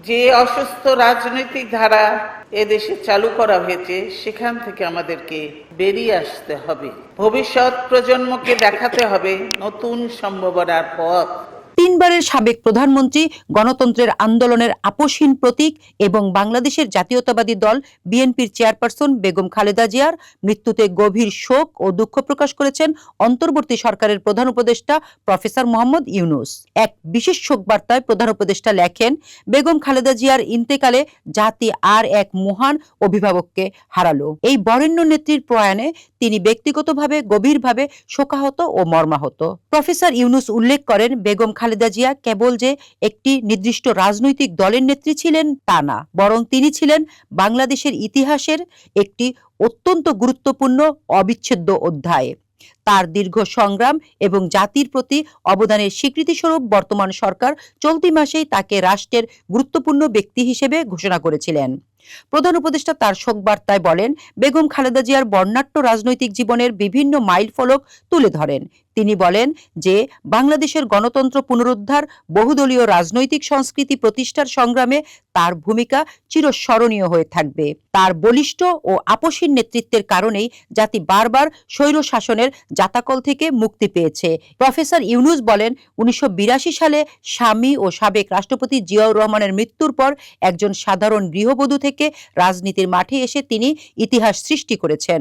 যে অসুস্থ রাজনৈতিক ধারা এদেশে চালু করা হয়েছে সেখান থেকে আমাদেরকে বেরিয়ে আসতে হবে। ভবিষ্যৎ প্রজন্মকে দেখাতে হবে নতুন সম্ভাবনার পথ। তিনবারের সাবেক প্রধানমন্ত্রী, গণতন্ত্রের আন্দোলনের আপোষহীন প্রতীক এবং বাংলাদেশের জাতীয়তাবাদী দল বিএনপির চেয়ারপারসন বেগম খালেদা জিয়ার মৃত্যুতে গভীর শোক ও দুঃখ প্রকাশ করেছেন অন্তর্বর্তী সরকারের প্রধান উপদেষ্টা প্রফেসর মোহাম্মদ ইউনূস। এক বিশেষ শোক বার্তায় প্রধান উপদেষ্টা লেখেন, বেগম খালেদা জিয়ার ইন্তেকালে জাতি আর এক মহান অভিভাবককে হারালো। এই বরেণ্য নেত্রীর প্রয়াণে তিনি ব্যক্তিগতভাবে গভীরভাবে শোকাহত ও মর্মাহত। প্রফেসর ইউনূস উল্লেখ করেন, বেগম খালেদা জিয়া কেবল যে একটি নির্দিষ্ট রাজনৈতিক দলের নেত্রী ছিলেন তা না, বরং তিনি ছিলেন বাংলাদেশের ইতিহাসের একটি অত্যন্ত গুরুত্বপূর্ণ অবিচ্ছেদ্য অধ্যায়। তার দীর্ঘ সংগ্রাম এবং জাতির প্রতি অবদানের স্বীকৃতিস্বরূপ বর্তমান সরকার চলতি মাসেই তাকে রাষ্ট্রের গুরুত্বপূর্ণ ব্যক্তি হিসেবে ঘোষণা করেছিলেন। প্রধান উপদেষ্টা তার শোক বার্তায় বলেন, বেগম খালেদা জিয়ার বর্ণাঢ্য রাজনৈতিক জীবনের বিভিন্ন মাইলফলক তুলে ধরেন। তিনি বলেন যে বাংলাদেশের গণতন্ত্র পুনরুদ্ধার, বহুদলীয় রাজনৈতিক সংস্কৃতি প্রতিষ্ঠার সংগ্রামে তার ভূমিকা চিরস্মরণীয় হয়ে থাকবে। তার বলিষ্ঠ ও আপোষহীন নেতৃত্বের কারণেই জাতি বারবার স্বৈর শাসনের জাতাকল থেকে মুক্তি পেয়েছে। প্রফেসর ইউনূস বলেন, 1982 সালে স্বামী ও সাবেক রাষ্ট্রপতি জিয়াউর রহমানের মৃত্যুর পর একজন সাধারণ গৃহবধূ থেকে রাজনীতির মাঠে এসে তিনি ইতিহাস সৃষ্টি করেছেন।